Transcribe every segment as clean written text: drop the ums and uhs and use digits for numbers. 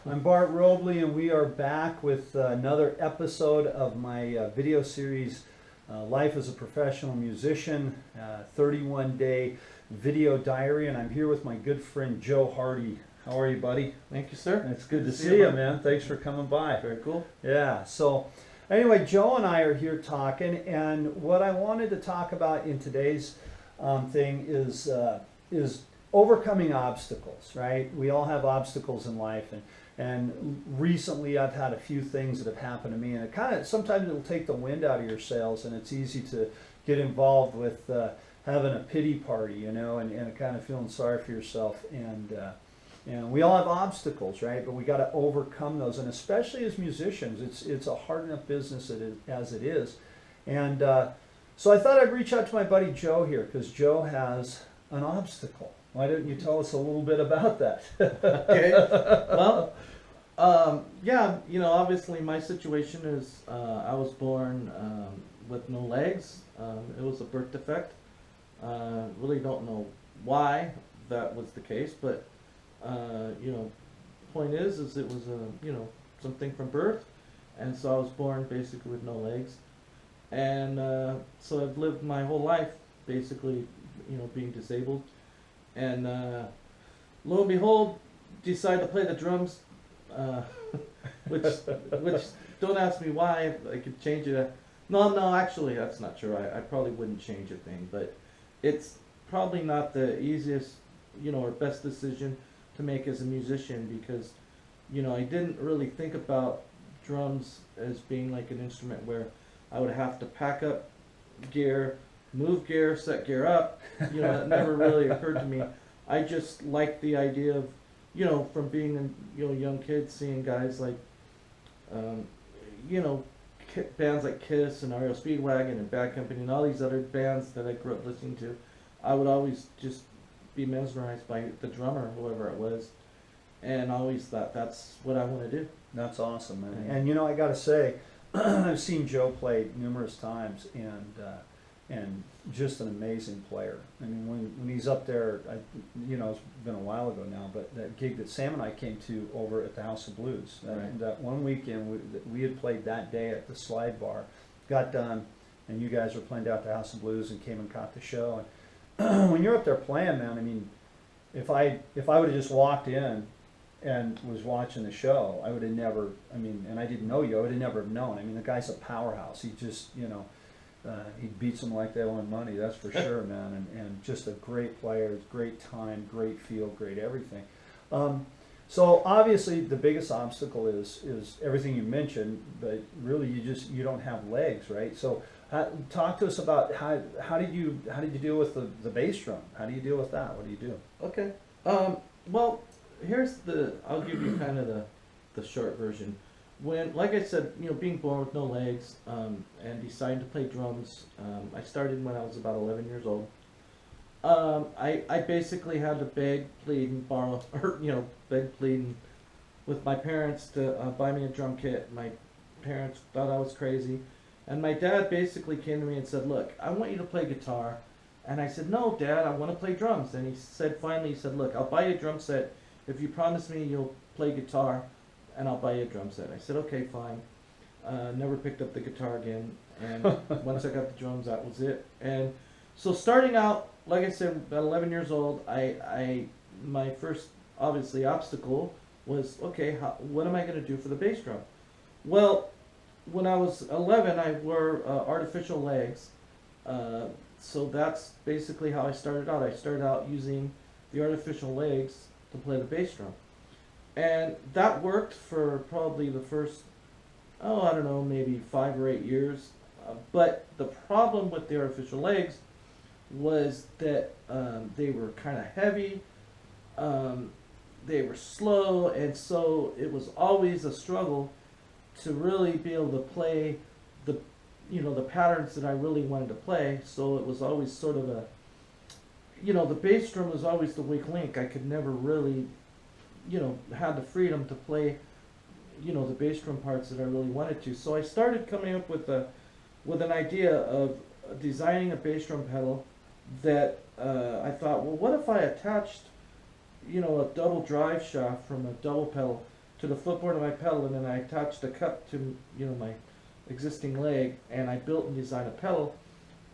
I'm Bart Robley, and we are back with another episode of my video series, Life as a Professional Musician, 31-day video diary, and I'm here with my good friend Joe Hardy. How are you, buddy? Thank you, sir. It's good to see you, man. Thanks for coming by. Very cool. Yeah, so anyway, Joe and I are here talking, and what I wanted to talk about in today's thing is overcoming obstacles, right? We all have obstacles in life, and recently I've had a few things that have happened to me, and it kind of, sometimes it'll take the wind out of your sails, and it's easy to get involved with having a pity party, you know, and kind of feeling sorry for yourself, and we all have obstacles, right? But we got to overcome those, and especially as musicians, it's a hard enough business as it is, and so I thought I'd reach out to my buddy Joe here, because Joe has an obstacle. Why don't you tell us a little bit about that? Okay. Well, yeah, you know, obviously my situation is I was born with no legs. It was a birth defect. Really don't know why that was the case, but you know, point is it was you know, something from birth, and so I was born basically with no legs, and so I've lived my whole life basically, you know, being disabled. And lo and behold, decided to play the drums, which don't ask me why. I could change it. No, actually, that's not true. I probably wouldn't change a thing, but it's probably not the easiest, you know, or best decision to make as a musician, because, you know, I didn't really think about drums as being like an instrument where I would have to pack up gear, move gear, set gear up. You know, that never really occurred to me. I just liked the idea of, you know, from being a, you know, young kid, seeing guys like, you know, bands like Kiss and REO Speedwagon and Bad Company and all these other bands that I grew up listening to. I would always just be mesmerized by the drummer, whoever it was, and I always thought that's what I want to do. That's awesome, man. And you know, I got to say, I've seen Joe play numerous times, and just an amazing player. I mean, when he's up there, you know, it's been a while ago now, but that gig that Sam and I came to over at the House of Blues, that one weekend we had played that day at the Slide Bar, got done, and you guys were playing down at the House of Blues and came and caught the show. And when you're up there playing, man, I mean, if I would have just walked in and was watching the show, I would have never, I mean, and I didn't know you, I would have never known. I mean, the guy's a powerhouse. He just, you know, he beats them like they won money, that's for sure, man. And just a great player, great time, great feel, great everything. So obviously the biggest obstacle is everything you mentioned, but really you don't have legs, right? So talk to us about how did you deal with the bass drum? How do you deal with that? What do you do? Okay. Well, I'll give you kind of the short version. When, like I said, you know, being born with no legs, and deciding to play drums, I started when I was about 11 years old. I basically had to beg, plead, and borrow, or, you know, beg, plead, and with my parents to buy me a drum kit. My parents thought I was crazy, and my dad basically came to me and said, "Look, I want you to play guitar." And I said, "No, Dad, I want to play drums." And he said, finally, he said, "Look, I'll buy you a drum set if you promise me you'll play guitar, and I'll buy you a drum set." I said, "Okay, fine." Never picked up the guitar again, and once I got the drums, that was it. And so starting out, like I said, about 11 years old, my first, obviously, obstacle was, okay, what am I going to do for the bass drum? Well, when I was 11, I wore artificial legs, so that's basically how I started out. I started out using the artificial legs to play the bass drum. And that worked for probably the first, I don't know, maybe 5 or 8 years. But the problem with the artificial legs was that they were kind of heavy, they were slow, and so it was always a struggle to really be able to play the, you know, the patterns that I really wanted to play. So it was always sort of a, you know, the bass drum was always the weak link. I could never really, you know, had the freedom to play, you know, the bass drum parts that I really wanted to. So I started coming up with an idea of designing a bass drum pedal that I thought, well, what if I attached, you know, a double drive shaft from a double pedal to the footboard of my pedal, and then I attached a cup to, my existing leg, and I built and designed a pedal.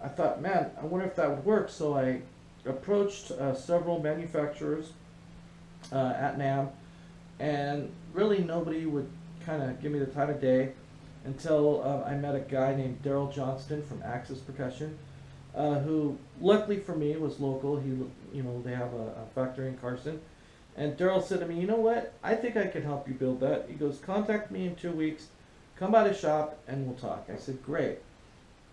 I thought, man, I wonder if that would work. So I approached several manufacturers at NAMM, and really nobody would kind of give me the time of day until I met a guy named Daryl Johnston from Axis Percussion, who luckily for me was local. They have a factory in Carson. And Daryl said to me, you know what, I think I can help you build that. He goes, contact me in 2 weeks, come by the shop, and we'll talk. I said, great.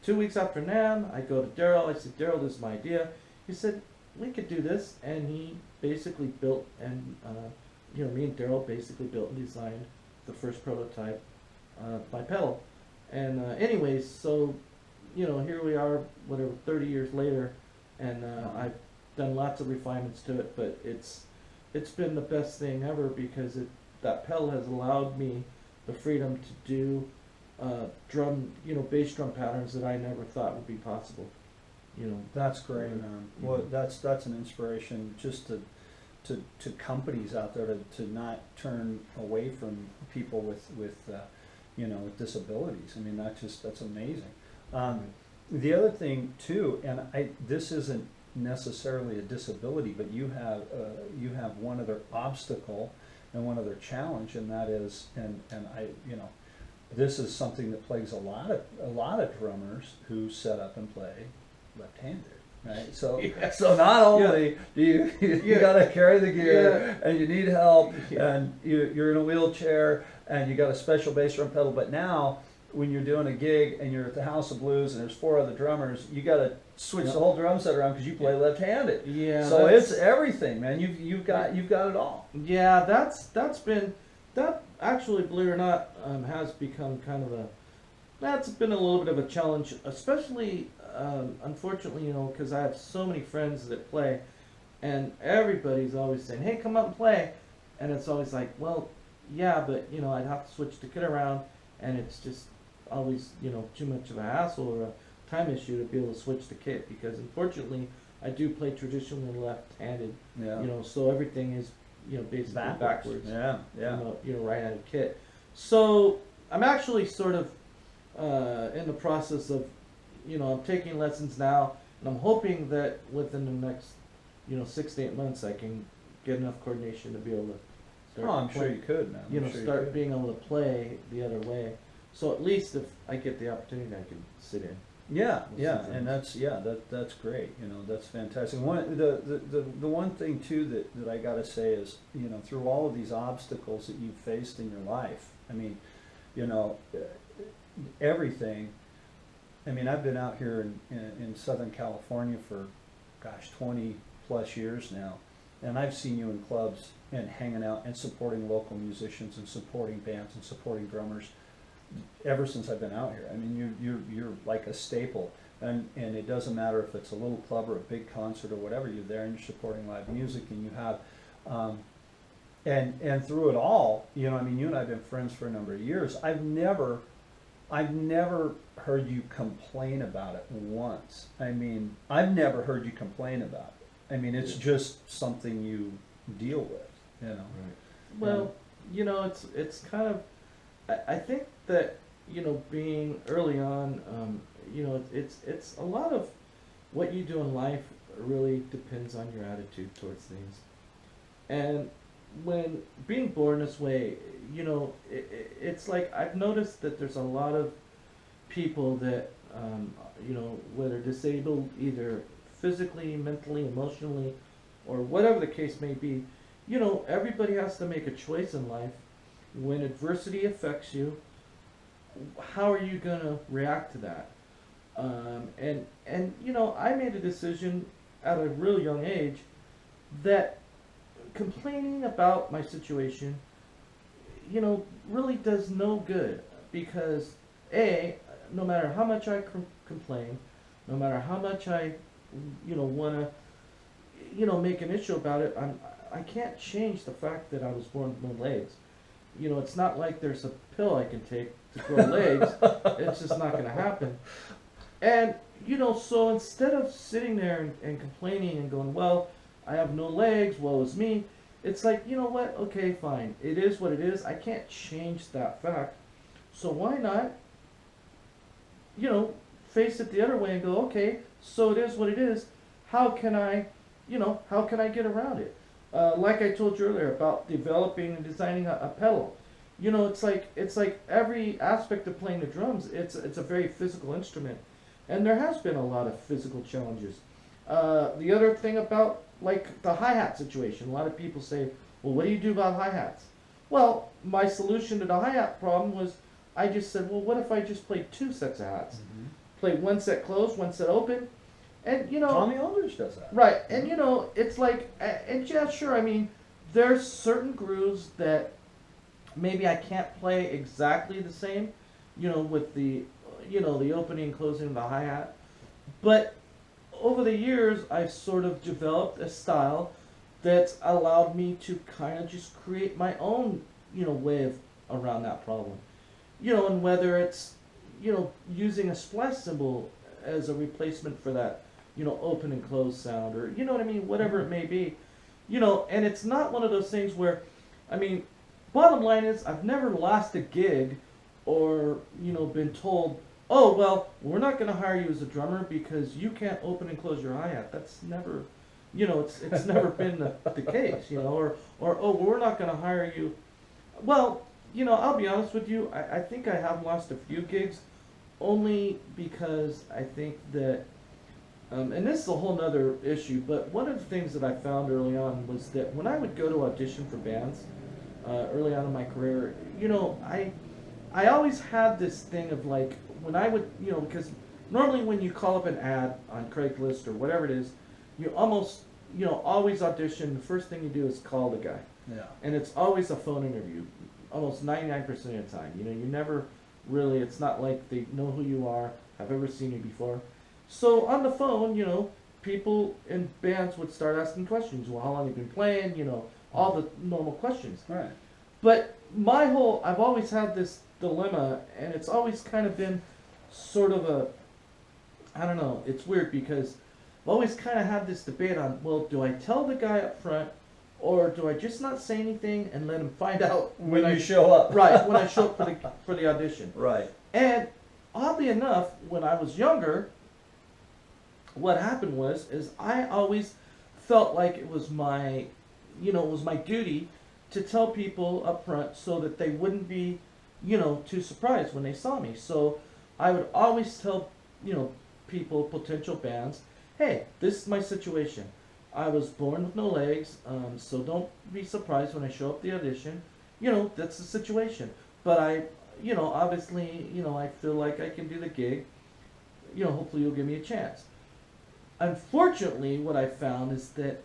2 weeks after NAMM, I go to Daryl. I said, Daryl, this is my idea. He said, we could do this. And he basically built, and me and Daryl basically built and designed the first prototype, my pedal. And anyways, so, here we are, whatever, 30 years later, and I've done lots of refinements to it, but it's been the best thing ever, because that pedal has allowed me the freedom to do drum, bass drum patterns that I never thought would be possible. That's great, man. Well, that's an inspiration just to companies out there to not turn away from people with disabilities. I mean, that's amazing. The other thing too, and this isn't necessarily a disability, but you have one other obstacle and one other challenge, and that is, and this is something that plagues a lot of drummers who set up and play left-handed, right? So Yeah. so not only do you got to carry the gear, and you need help, and you're in a wheelchair, and you got a special bass drum pedal, but now when you're doing a gig and you're at the House of Blues and there's 4 other drummers, you got to switch the whole drum set around because you play left-handed. Yeah. So it's everything, man. You've got it all. Yeah, that actually, believe it or not, has become that's been a little bit of a challenge, especially unfortunately, because I have so many friends that play, and everybody's always saying, "Hey, come up and play," and it's always like, well, yeah, but I'd have to switch the kit around, and it's just always too much of a hassle or a time issue to be able to switch the kit, because unfortunately I do play traditionally left-handed. Yeah. So everything is basically backwards. Yeah. Right-handed kit. So I'm actually sort of in the process of I'm taking lessons now, and I'm hoping that within the next 6 to 8 months I can get enough coordination to be able to start. I'm sure you could, man. Start being able to play the other way. So at least if I get the opportunity, I can sit in. Yeah, and that's great. That's fantastic. The one thing too that I gotta say is, through all of these obstacles that you've faced in your life, I mean, everything. I mean, I've been out here in Southern California for, 20 plus years now, and I've seen you in clubs and hanging out and supporting local musicians and supporting bands and supporting drummers ever since I've been out here. I mean, you're like a staple, and it doesn't matter if it's a little club or a big concert or whatever. You're there and you're supporting live music, and you have, and through it all, I mean, you and I have been friends for a number of years. I've never heard you complain about it once. I mean, I've never heard you complain about it. I mean, it's just something you deal with, Right. Well, it's kind of, I think that being early on, it's a lot of what you do in life really depends on your attitude towards things. And when being born this way, it's like I've noticed that there's a lot of people that whether disabled, either physically, mentally, emotionally, or whatever the case may be, everybody has to make a choice in life. When adversity affects you, how are you going to react to that? And I made a decision at a real young age that complaining about my situation, really does no good, because no matter how much I complain, no matter how much I, want to, make an issue about it, I can't change the fact that I was born with no legs. It's not like there's a pill I can take to grow legs. It's just not going to happen. And, so instead of sitting there and complaining and going, well, I have no legs, woe is me, it's like, you know what? Okay, fine. It is what it is. I can't change that fact. So why not, face it the other way and go, okay, so it is what it is. How can I, how can I get around it? Like I told you earlier about developing and designing a pedal. It's like every aspect of playing the drums. It's a very physical instrument, and there has been a lot of physical challenges. The other thing about like the hi-hat situation, a lot of people say, well, what do you do about hi-hats? Well, my solution to the hi-hat problem was I just said, well, what if I just played two sets of hats? Mm-hmm. Play one set closed, one set open, and Tommy Aldridge does that. right, and it's like, and yeah, sure, I mean, there's certain grooves that maybe I can't play exactly the same, with the opening and closing of the hi-hat, but over the years, I've sort of developed a style that's allowed me to kind of just create my own, way of around that problem. And whether it's, using a splash cymbal as a replacement for that, open and close sound, or, you know what I mean, whatever it may be, and it's not one of those things where, I mean, bottom line is, I've never lost a gig or, been told, oh, well, we're not going to hire you as a drummer because you can't open and close your hi-hat. That's never, it's never been the case, or, oh, we're not going to hire you. Well, I'll be honest with you, I think I have lost a few gigs only because I think that, and this is a whole nother issue, but one of the things that I found early on was that when I would go to audition for bands, early on in my career, I always had this thing of like, when I would, because normally when you call up an ad on Craigslist or whatever it is, you almost, always audition. The first thing you do is call the guy. Yeah. And it's always a phone interview, almost 99% of the time. You never really, it's not like they know who you are, have ever seen you before. So on the phone, people in bands would start asking questions. Well, how long have you been playing? All the normal questions. Right. But I've always had this dilemma, and it's always kind of been sort of I don't know, it's weird because I've always kind of had this debate on, well, do I tell the guy up front, or do I just not say anything and let him find out When you show up. Right, when I show up for the audition. Right. And oddly enough, when I was younger, what happened is I always felt like it was my, duty to tell people up front so that they wouldn't be, too surprised when they saw me. So I would always tell, people, potential bands, hey, this is my situation. I was born with no legs, so don't be surprised when I show up the audition. That's the situation. But I, obviously, I feel like I can do the gig. Hopefully you'll give me a chance. Unfortunately, what I found is that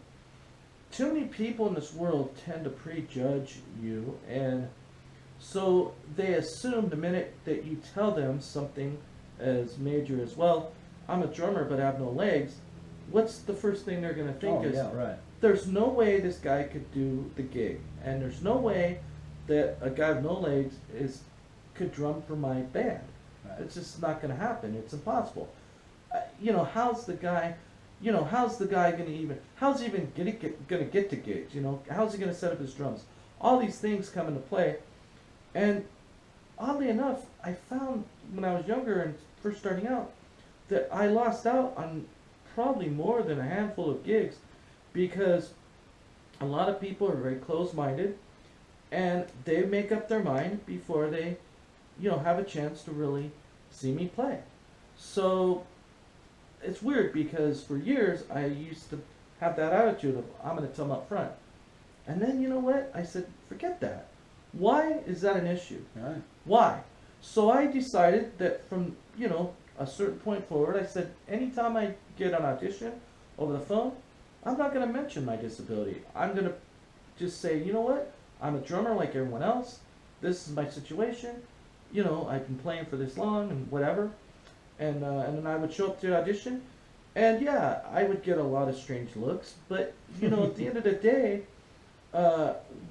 too many people in this world tend to prejudge you, and so they assume the minute that you tell them something as major as, well, I'm a drummer but I have no legs, what's the first thing they're going to think is, yeah, right. There's no way this guy could do the gig, and there's no way that a guy with no legs could drum for my band. Right. It's just not going to happen. It's impossible. How's the guy going to even, how's he even going to get to gigs? How's he going to set up his drums? All these things come into play. And oddly enough, I found when I was younger and first starting out that I lost out on probably more than a handful of gigs because a lot of people are very close-minded and they make up their mind before they, have a chance to really see me play. So it's weird because for years I used to have that attitude of, I'm going to tell them up front. And then, you know what? I said, forget that. Why is that an issue? Right. Why? So I decided that from, a certain point forward, I said, anytime I get an audition over the phone, I'm not going to mention my disability. I'm going to just say, you know what? I'm a drummer like everyone else. This is my situation. I've been playing for this long and whatever. And then I would show up to the audition. And yeah, I would get a lot of strange looks. But, at the end of the day,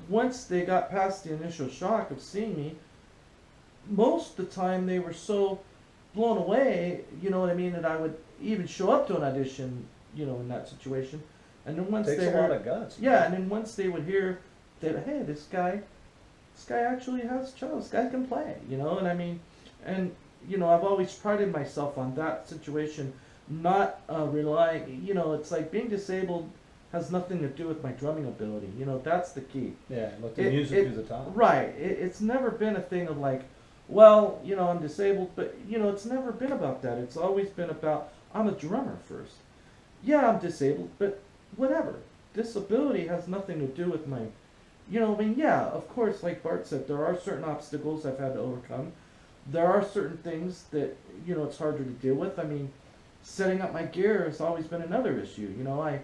once they got past the initial shock of seeing me, most of the time they were so blown away, that I would even show up to an audition, in that situation, And then once Takes they a lot heard, of guts. yeah, and then once they would hear that, hey, this guy actually has chops. This guy can play, you know. And I mean, and you know, I've always prided myself on that situation, not relying. You know, it's like being disabled has nothing to do with my drumming ability. You know, that's the key. Yeah, let the music do the talking. Right. It's never been a thing of like, well, you know, I'm disabled, but you know, it's never been about that. It's always been about I'm a drummer first. Yeah, I'm disabled, but whatever. Disability has nothing to do with my, you know, I mean, yeah, of course, like Bart said, there are certain obstacles I've had to overcome. There are certain things that, you know, it's harder to deal with. I mean, setting up my gear has always been another issue. You know, I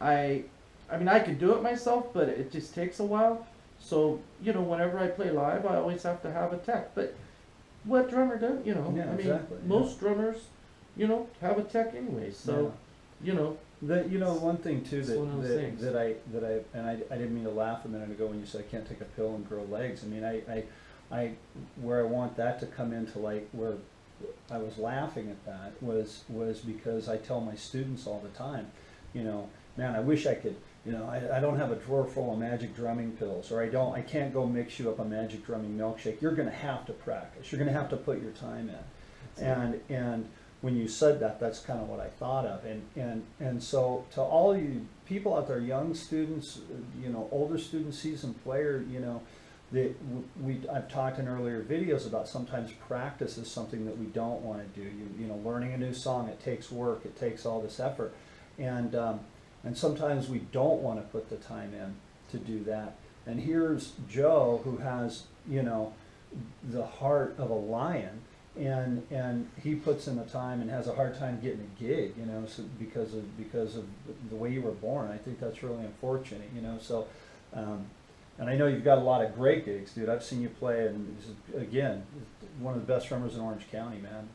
mean, I could do it myself, but it just takes a while. So, you know, whenever I play live, I always have to have a tech. But what drummer does, you know? Yeah, I mean, exactly, most drummers, you know, have a tech anyway. So, you know. You know, one thing too It's one of those things. that I didn't mean to laugh a minute ago when you said I can't take a pill and grow legs. I mean, I where I want that to come into, like, where I was laughing at that was because I tell my students all the time, you know, man, I wish I could, you know, I don't have a drawer full of magic drumming pills, or I can't go mix you up a magic drumming milkshake. You're going to have to practice. You're going to have to put your time in. And when you said that, that's kind of what I thought of. And so to all you people out there, young students, you know, older students, seasoned player, you know, I've talked in earlier videos about sometimes practice is something that we don't want to do. You know, learning a new song, it takes work, it takes all this effort. And sometimes we don't want to put the time in to do that. And here's Joe, who has, you know, the heart of a lion, and he puts in the time and has a hard time getting a gig, you know, so because of the way you were born. I think that's really unfortunate, you know. So, and I know you've got a lot of great gigs, dude. I've seen you play, and this is, again, one of the best drummers in Orange County, man.